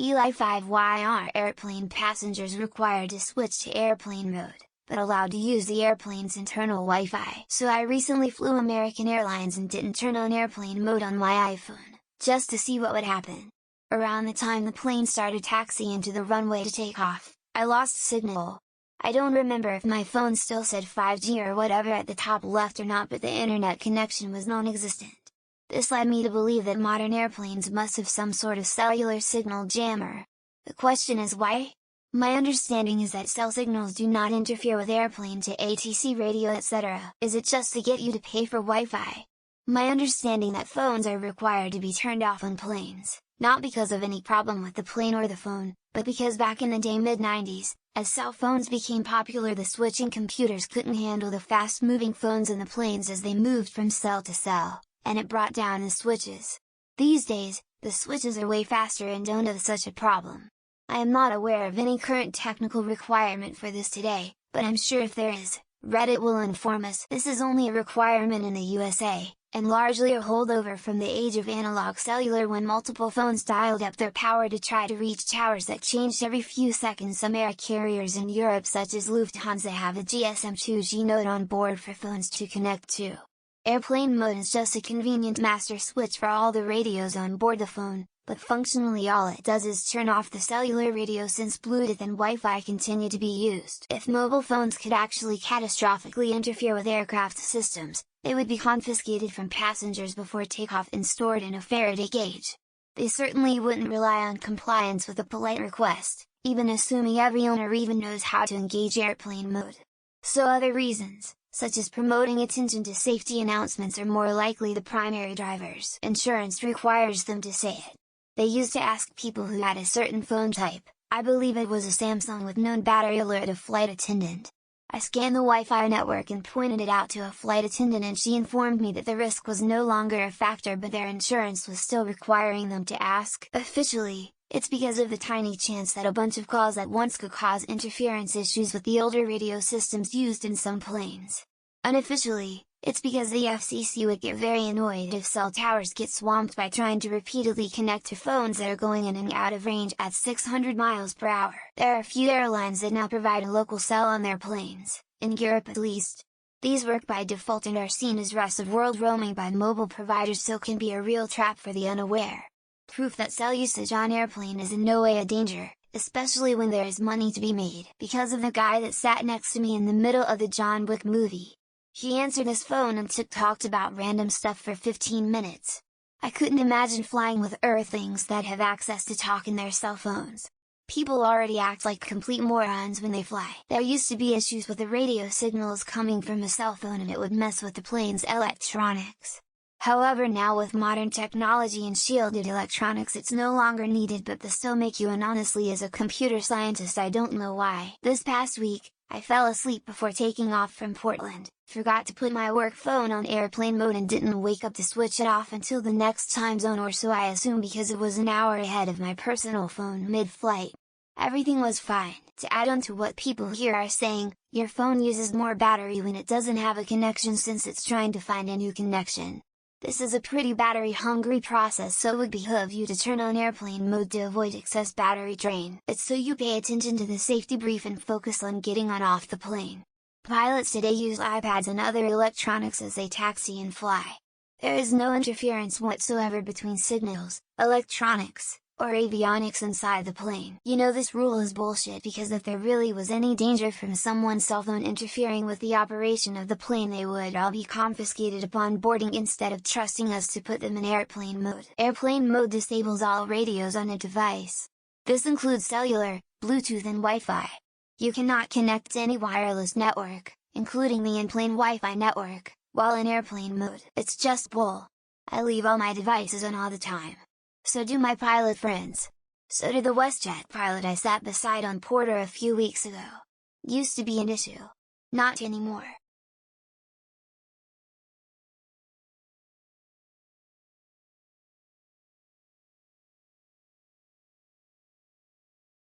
ELI5 airplane passengers required to switch to airplane mode, but allowed to use the airplane's internal Wi-Fi. So I recently flew American Airlines and didn't turn on airplane mode on my iPhone, just to see what would happen. Around the time the plane started taxiing into the runway to take off, I lost signal. I don't remember if my phone still said 5G or whatever at the top left or not, but the internet connection was non-existent. This led me to believe that modern airplanes must have some sort of cellular signal jammer. The question is why? My understanding is that cell signals do not interfere with airplane to ATC radio etc. Is it just to get you to pay for Wi-Fi? My understanding that phones are required to be turned off on planes, not because of any problem with the plane or the phone, but because back in the day mid-90s, as cell phones became popular, the switching computers couldn't handle the fast-moving phones in the planes as they moved from cell to cell, and it brought down the switches. These days, the switches are way faster and don't have such a problem. I am not aware of any current technical requirement for this today, but I'm sure if there is, Reddit will inform us. This is only a requirement in the USA, and largely a holdover from the age of analog cellular when multiple phones dialed up their power to try to reach towers that changed every few seconds. Some air carriers in Europe such as Lufthansa have a GSM 2G node on board for phones to connect to. Airplane mode is just a convenient master switch for all the radios on board the phone, but functionally all it does is turn off the cellular radio since Bluetooth and Wi-Fi continue to be used. If mobile phones could actually catastrophically interfere with aircraft systems, they would be confiscated from passengers before takeoff and stored in a Faraday cage. They certainly wouldn't rely on compliance with a polite request, even assuming every owner even knows how to engage airplane mode. So other reasons, such as promoting attention to safety announcements, are more likely the primary drivers. Insurance requires them to say it. They used to ask people who had a certain phone type. I believe it was a Samsung with known battery alert a flight attendant. I scanned the Wi-Fi network and pointed it out to a flight attendant and she informed me that the risk was no longer a factor, but their insurance was still requiring them to ask. Officially, it's because of the tiny chance that a bunch of calls at once could cause interference issues with the older radio systems used in some planes. Unofficially, it's because the FCC would get very annoyed if cell towers get swamped by trying to repeatedly connect to phones that are going in and out of range at 600 miles per hour. There are a few airlines that now provide a local cell on their planes, in Europe at least. These work by default and are seen as rest of world roaming by mobile providers, so can be a real trap for the unaware. Proof that cell usage on airplane is in no way a danger, especially when there is money to be made. Because of the guy that sat next to me in the middle of the John Wick movie. He answered his phone and talked about random stuff for 15 minutes. I couldn't imagine flying with Earthlings that have access to talk in their cell phones. People already act like complete morons when they fly. There used to be issues with the radio signals coming from a cell phone and it would mess with the plane's electronics. However, now with modern technology and shielded electronics it's no longer needed, but they still make you, and honestly as a computer scientist I don't know why. This past week, I fell asleep before taking off from Portland, forgot to put my work phone on airplane mode and didn't wake up to switch it off until the next time zone, or so I assume, because it was an hour ahead of my personal phone mid-flight. Everything was fine. To add on to what people here are saying, your phone uses more battery when it doesn't have a connection since it's trying to find a new connection. This is a pretty battery-hungry process, so it would behoove you to turn on airplane mode to avoid excess battery drain. It's so you pay attention to the safety brief and focus on getting on off the plane. Pilots today use iPads and other electronics as they taxi and fly. There is no interference whatsoever between signals, electronics, or avionics inside the plane. You know this rule is bullshit, because if there really was any danger from someone's cell phone interfering with the operation of the plane, they would all be confiscated upon boarding instead of trusting us to put them in airplane mode. Airplane mode disables all radios on a device. This includes cellular, Bluetooth and Wi-Fi. You cannot connect to any wireless network, including the in-plane Wi-Fi network, while in airplane mode. It's just bull. I leave all my devices on all the time. So do my pilot friends. So did the WestJet pilot I sat beside on Porter a few weeks ago. Used to be an issue. Not anymore.